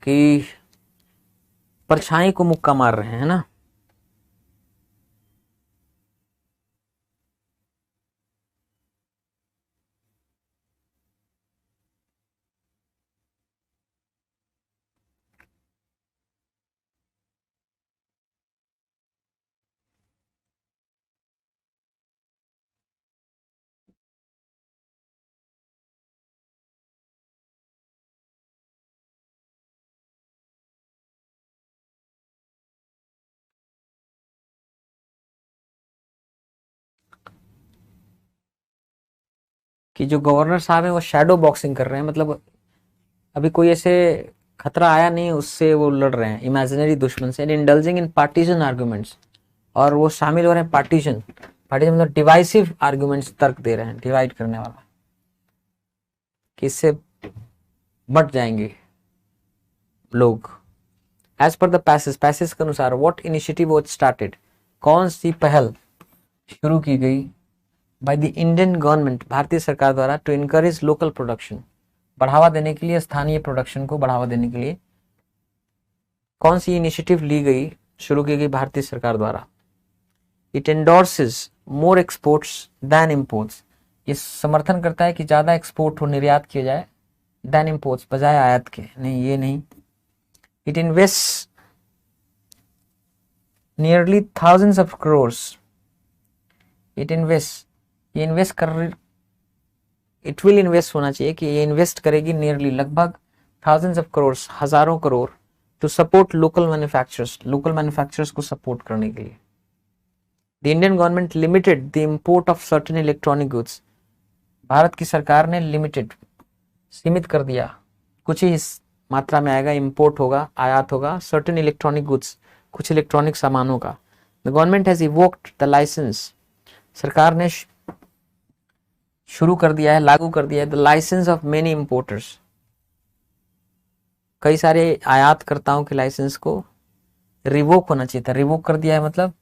कि परछाई को मुक्का मार रहे हैं ना। कि जो गवर्नर साहब हैं वो शैडो बॉक्सिंग कर रहे हैं, मतलब अभी कोई ऐसे खतरा आया नहीं, उससे वो लड़ रहे हैं इमेजिनरी दुश्मन से। इंडल्जिंग इन पार्टीशन आर्गुमेंट्स, और वो शामिल हो रहे हैं पार्टीशन, पार्टीशन मतलब डिवाइसिव आर्गुमेंट्स, तर्क दे रहे हैं डिवाइड करने वाला, कि इससे बट जाएंगे लोग। As per the passage, passage के अनुसार व्हाट इनिशिएटिव वाज स्टार्टेड, कौन सी पहल शुरू की गई बाय द इंडियन गवर्नमेंट, भारतीय सरकार द्वारा, टू इनकरेज लोकल प्रोडक्शन, बढ़ावा देने के लिए, स्थानीय प्रोडक्शन को बढ़ावा देने के लिए कौन सी इनिशिएटिव ली गई, शुरू की गई भारतीय सरकार द्वारा। It endorses more exports than imports, ये समर्थन करता है कि ज्यादा एक्सपोर्ट हो, निर्यात किया जाए, देन इंपोर्ट्स, बजाय आयात के, नहीं ये नहीं। It invest nearly thousands of crores, it invest, ये इन्वेस्ट कर, इट विल इन्वेस्ट होना चाहिए कि ये इन्वेस्ट करेगी नियरली, लगभग थाउजेंड्स ऑफ करोड़, हजारों crore, to support local manufacturers, local manufacturers को सपोर्ट करने के लिए। The Indian government limited the import of certain electronic goods, Bharat की सरकार ने लिमिटेड, सीमित कर दिया, कुछ ही मात्रा में आएगा, इंपोर्ट होगा, आयात होगा, सर्टेन इलेक्ट्रॉनिक गुड्स, कुछ इलेक्ट्रॉनिक सामानों का। The government has evoked the licence, सरकार ने शुरू कर दिया है, लागू कर दिया है, the licence of many importers, कई सारे आयातकर्ताओं के लाइसेंस को रिवोक होना चाहिए था, रिवोक कर दिया है मतलब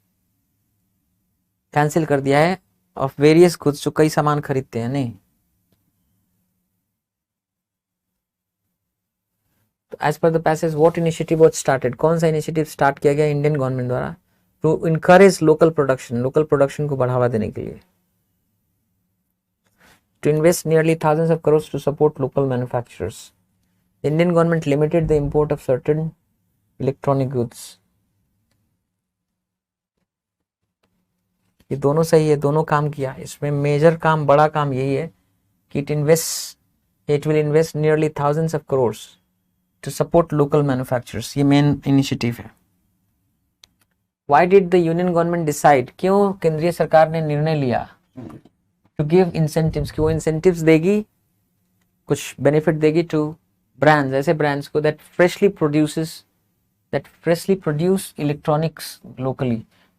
कैंसिल कर दिया है, ऑफ वेरियस गुड्स, जो कई सामान खरीदते हैं, नहीं। तो as per the passage what initiative was started, कौन सा इनिशिएटिव स्टार्ट किया गया इंडियन गवर्नमेंट द्वारा, to encourage local production, local production को बढ़ावा देने के लिए, to invest nearly thousands of crores to support local manufacturers. The Indian government limited the import of certain electronic goods. ये दोनों सही है, दोनों काम किया, इसमें मेजर काम, बड़ा काम यही है कि it will invest nearly thousands of crores to support local manufacturers, ये मेन इनिशिएटिव है। Why did the union government decide, क्यों केंद्रीय सरकार ने निर्णय लिया to give incentives, कि वो incentives देगी, कुछ benefit देगी to brands, ऐसे brands को that freshly produce electronics locally,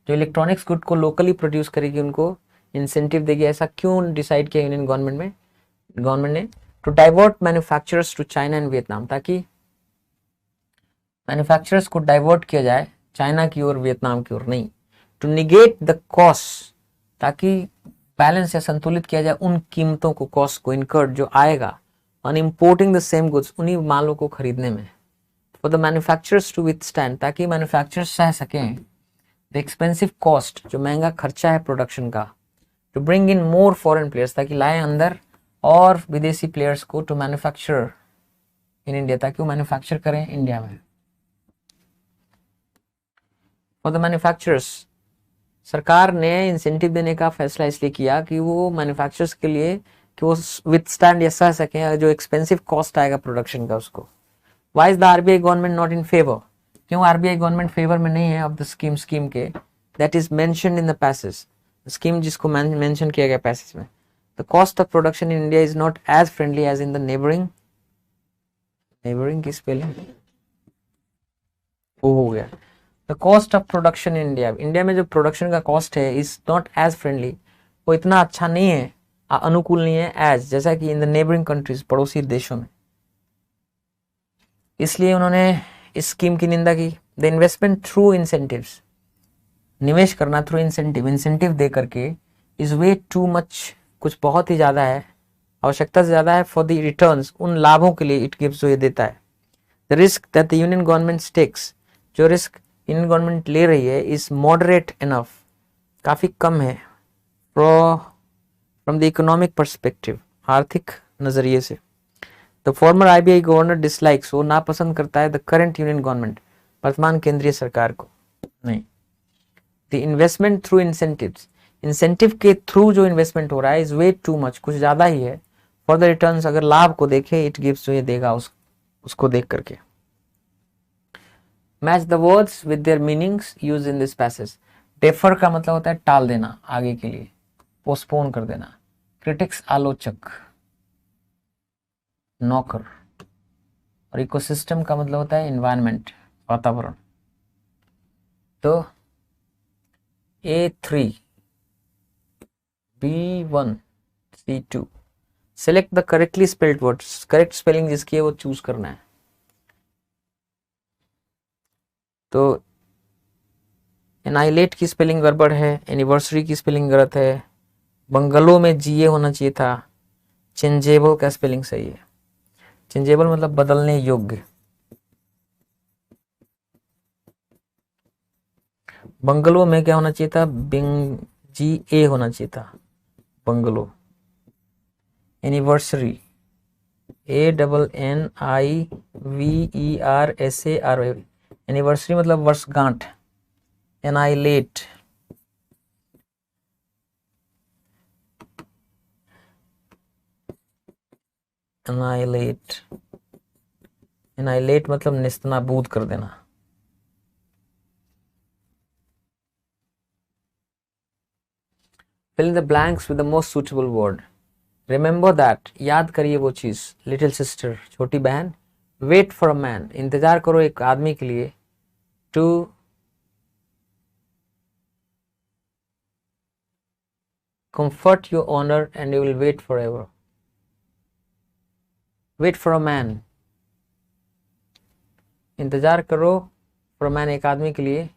जो electronics good को locally produce करेगी उनको incentive देगी। ऐसा क्यों decide किया यूनियन गवर्नमेंट ने, to divert manufacturers to China and Vietnam, ताकि manufacturers को divert किया जाए चाइना की ओर, वियतनाम की ओर नहीं। to negate the cost, ताकि बैलेंस या संतुलित किया जाए उन कीमतों को, कॉस्ट को, इनकर्ड जो आएगा on importing the same goods, उन्हीं मालों को खरीदने में, for the manufacturers to withstand, ताकि मैन्युफैक्चरर्स सह सकें द एक्सपेंसिव कॉस्ट, जो महंगा खर्चा है प्रोडक्शन का, to bring in more foreign players, ताकि लाए अंदर और विदेशी प्लेयर्स को, टू मैन्युफैक्चर इन इंडिया, ताकि वो मैन्युफैक्चर करें इंडिया में। फॉर द मैन्युफैक्चरर्स, सरकार ने इंसेंटिव देने का फैसला इसलिए किया कि वो मैन्युफैक्चरर्स के लिए कि वो विथस्टैंड या सह सकें जो एक्सपेंसिव कॉस्ट आएगा प्रोडक्शन का उसको। Why is the RBI government not in favour, क्यों आरबीआई गवर्नमेंट फेवर में नहीं है ऑफ द स्कीम के that is mentioned in the passage, scheme जिसको मेंशन किया गया पैसेज में। The cost of production in India is not as friendly as in the neighbouring की स्पेलिंग वो हो गया। The cost of production in India, India में जो प्रोडक्शन का कॉस्ट है इज नॉट एज फ्रेंडली, वो इतना अच्छा नहीं है, अनुकूल नहीं है एज, जैसा कि इन द नेबरिंग कंट्रीज, पड़ोसी देशों में। इसलिए उन्होंने इस स्कीम की निंदा की। द इन्वेस्टमेंट थ्रू इंसेंटिव्स, निवेश करना थ्रू इंसेंटिव दे करके, इज वे टू मच, कुछ बहुत ही ज्यादा है, आवश्यकता से ज्यादा है, फॉर द रिटर्न्स, उन लाभों के लिए इट गिव्स, जो ये देता है। The risk that the union government takes, जो रिस्क यूनियन गवर्नमेंट ले रही है, इज मॉडरेट इनफ, काफी कम है, फ्रॉम द इकोनॉमिक परस्पेक्टिव, आर्थिक नजरिए से। The former RBI governor dislikes, वो नापसंद करता है द करंट यूनियन गवर्नमेंट, वर्तमान केंद्रीय सरकार को। नहीं, the investment through incentives, incentive के थ्रू जो इन्वेस्टमेंट हो रहा है इज वे टू मच, कुछ ज्यादा ही है, फॉर द रिटर्न्स, अगर लाभ को देखे, इट गिव्स, जो ये देगा उसको देख करके। Match the words with their meanings use in this passage, defer का मतलब होता है टाल देना, आगे के लिए पोस्टपोन कर देना। क्रिटिक्स आलोचक, नौकर, और इकोसिस्टम का मतलब होता है एनवायरनमेंट, वातावरण। तो A3 B1 C2, select the correctly spelled words, correct spelling जिसकी है वो चूज करना है। तो एनाइलेट की स्पेलिंग गड़बड़ है, एनिवर्सरी की स्पेलिंग गलत है, बंगलो में जीए होना चाहिए था, चेंजेबल का स्पेलिंग सही है, चेंजेबल मतलब बदलने योग्य, बंगलो में क्या होना चाहिए था, GA होना चाहिए था, बंगलो। एनिवर्सरी ANNIVERSARY, एनिवर्सरी मतलब वर्षगांठ। एनाइलेट, एनाइलेट मतलब नेस्तनाबूद कर देना। Fill in the blanks with the most suitable word. Remember that, याद करिए वो चीज, लिटिल सिस्टर, छोटी बहन। वेट फॉर अ मैन, इंतजार करो एक आदमी के लिए। To comfort your honor and you will wait forever. Wait for a man, इंतजार करो, for a man एक आदमी के लिए।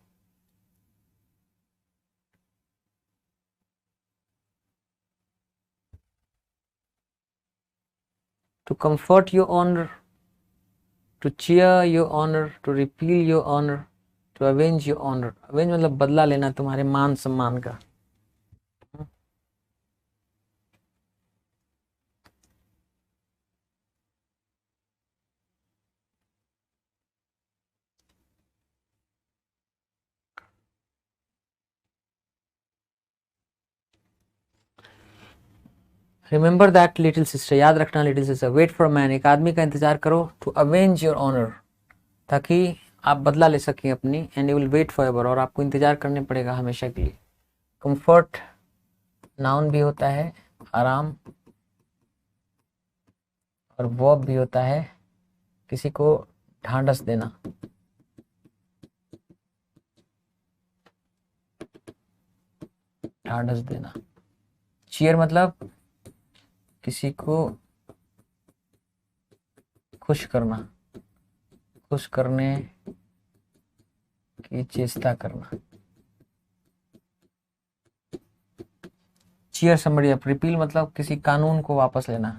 To comfort your honor, to cheer your honor, to repeal your honor, to avenge your honor. Avenge मतलब बदला लेना तुम्हारे मान सम्मान का। रिमेंबर दैट लिटिल सिस्टर, याद रखना little sister. Wait for man, एक आदमी का इंतजार करो। टू अवेंज योर ऑनर, ताकि आप बदला ले सकें अपनी। And you will wait forever, और आपको इंतजार करने पड़ेगा हमेशा के लिए। कंफर्ट नाउन भी होता है आराम, और वर्ब भी होता है किसी को ढांढस देना। ढांढस देना। चीयर मतलब किसी को खुश करना, खुश करने की चेष्टा करना। Cheer somebody up. रिपील मतलब किसी कानून को वापस लेना।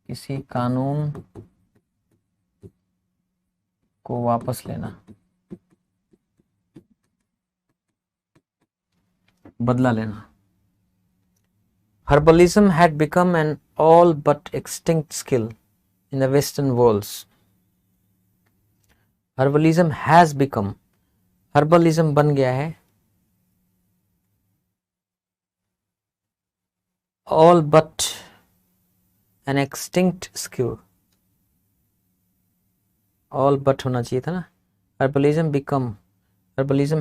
किसी कानून को वापस लेना, बदला लेना। Herbalism had become an all but extinct skill in the Western worlds. Herbalism has become, herbalism बन गया है all but an extinct skill. All but होना चाहिए था ना। herbalism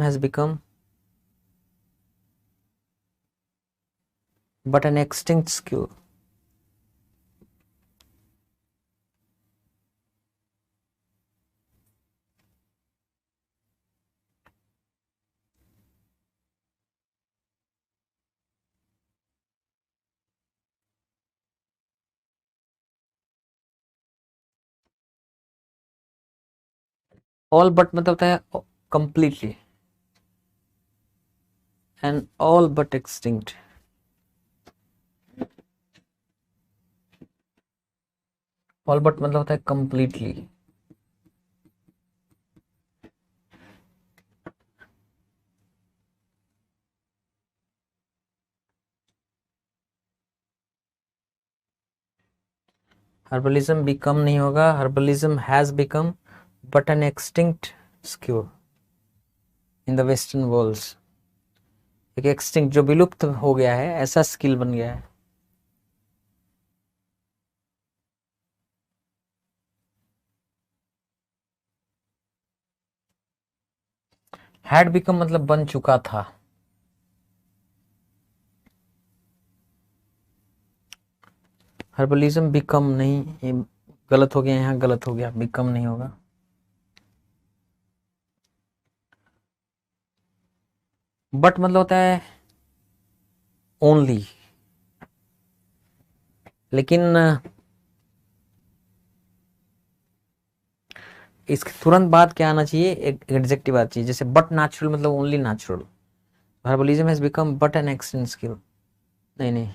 has become but an extinct skill. All but मतलब होता है completely, and all but extinct. All but मतलब होता है completely. Herbalism become नहीं होगा, herbalism has become but an extinct skill in the western worlds. एक extinct जो विलुप्त हो गया है ऐसा स्किल बन गया है। had become मतलब बन चुका था। हर्बलिज्म बिकम नहीं, ये गलत हो गया, यहाँ गलत हो गया, बिकम नहीं होगा। बट मतलब होता है ओनली, लेकिन इसके तुरंत बाद क्या आना चाहिए, एक एडजेक्टिव आना चाहिए, जैसे बट नेचुरल मतलब only natural. Herbalism has become but an extent skill. नहीं नहीं,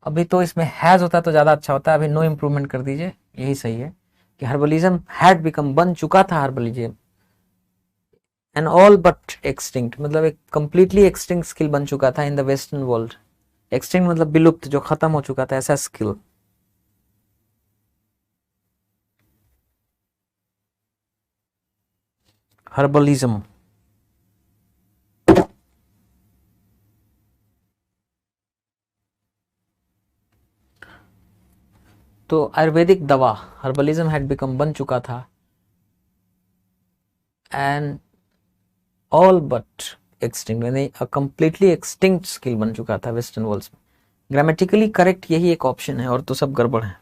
अभी तो इसमें हैज होता तो ज्यादा अच्छा होता है, अभी नो इम्प्रूवमेंट कर दीजिए, यही सही है कि हर्बलिज्म हैड बिकम बन चुका था herbalism, an all but extinct मतलब एक कंप्लीटली एक्सटिंक्ट स्किल बन चुका था in the western world. Extinct मतलब विलुप्त, जो खत्म हो चुका था, ऐसा स्किल। हर्बलिज्म तो आयुर्वेदिक दवा, हर्बलिज्म हैड बिकम बन चुका था एंड ऑल बट एक्सटिंक्ट यानी कंप्लीटली एक्सटिंक्ट स्किल बन चुका था वेस्टर्न वर्ल्ड में। ग्रामेटिकली करेक्ट यही एक ऑप्शन है, और तो सब गड़बड़ है।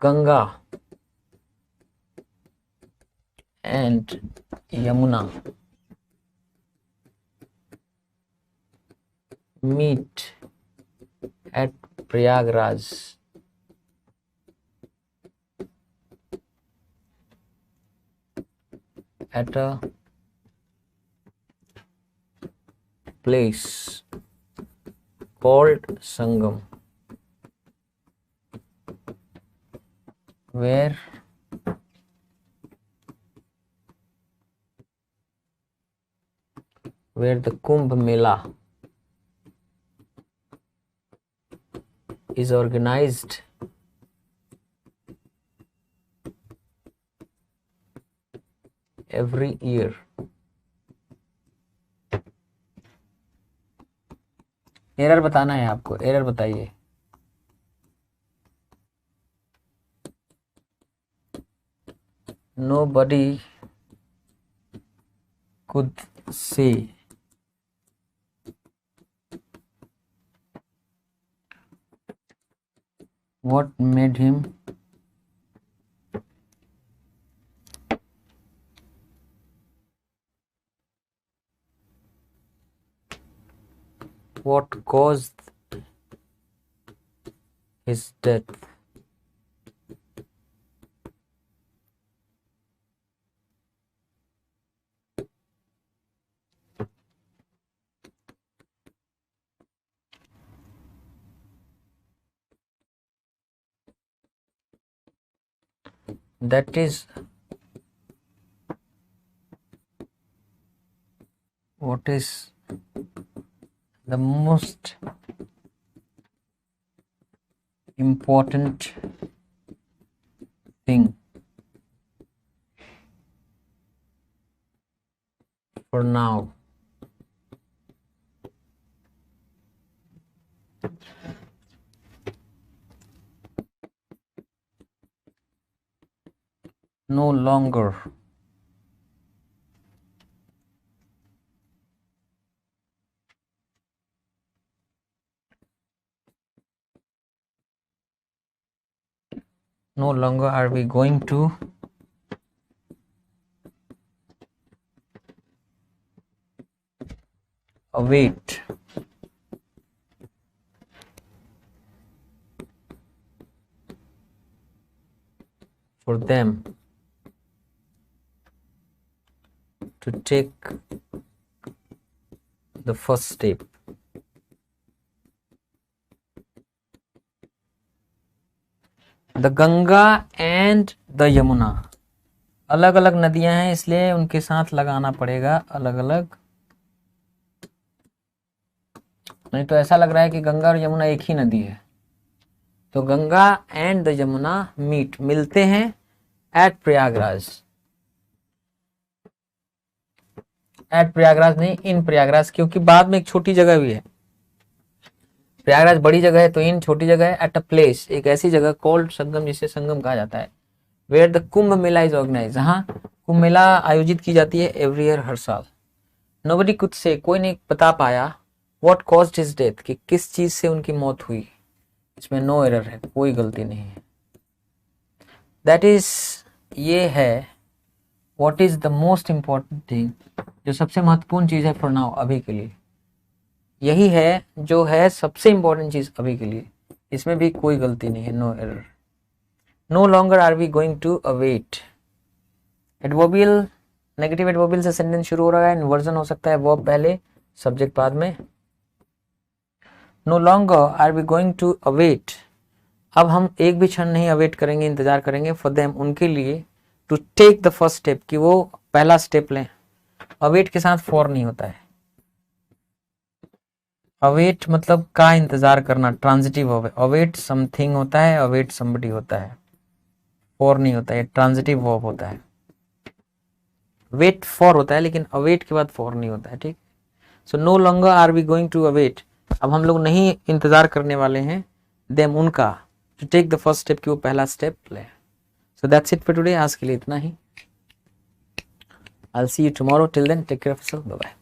Ganga and Yamuna meet at Prayagraj. At a place called Sangam, where the Kumbh Mela is organized every year. Error बताना है आपको, एरर बताइए। Nobody could say what made him what caused his death. that is what is the most important thing for now. No longer are we going to await for them to take the first step. The Ganga and the Yamuna, अलग अलग नदियां हैं, इसलिए उनके साथ लगाना पड़ेगा अलग अलग, नहीं तो ऐसा लग रहा है कि गंगा और यमुना एक ही नदी है। तो गंगा एंड द यमुना मिलते हैं एट प्रयागराज, नहीं इन प्रयागराज, क्योंकि बाद में एक छोटी जगह भी है। प्रयागराज बड़ी जगह है तो इन छोटी जगह है। एट अ प्लेस, एक ऐसी जगह कॉल्ड संगम, जिसे संगम कहा जाता है। Where the Kumbh Mela is organise, जहाँ कुंभ मेला आयोजित की जाती है एवरी ईयर, हर साल। नोबडी कुड से, कोई नहीं बता पाया व्हाट कॉज्ड हिज डेथ, कि किस चीज से उनकी मौत हुई। इसमें नो एरर है, कोई गलती नहीं है। दैट इज, ये है what is the most important thing, जो सबसे महत्वपूर्ण चीज है फॉर नाउ, अभी के लिए। यही है जो है सबसे इंपॉर्टेंट चीज अभी के लिए, इसमें भी कोई गलती नहीं है, no error. No longer are we going to await. Adverbial, negative adverbial से सेंटेंस शुरू हो रहा है, इन्वर्जन हो सकता है, वर्ब पहले सब्जेक्ट बाद में। No longer are we going to await, अब हम एक भी क्षण नहीं अवेट करेंगे, इंतजार करेंगे, फॉर देम, उनके लिए, to take the first step, कि वो पहला स्टेप लें। अवेट के साथ फॉर नहीं होता है। अवेट मतलब का इंतजार करना, ट्रांजिटिव वर्ब है। अवेट समथिंग होता है, अवेट समबडी होता है, फॉर नहीं होता है, ट्रांजिटिव वर्ब होता है। वेट फॉर होता है, लेकिन अवेट के बाद फॉर नहीं होता है, ठीक। So no longer are we going to await, अब हम लोग नहीं इंतजार करने वाले हैं देम, उनका, to take the first step, कि वो पहला स्टेप ले। So that's it for today, आज के लिए इतना ही। I'll see you tomorrow. Till then, take care of yourself. Bye bye.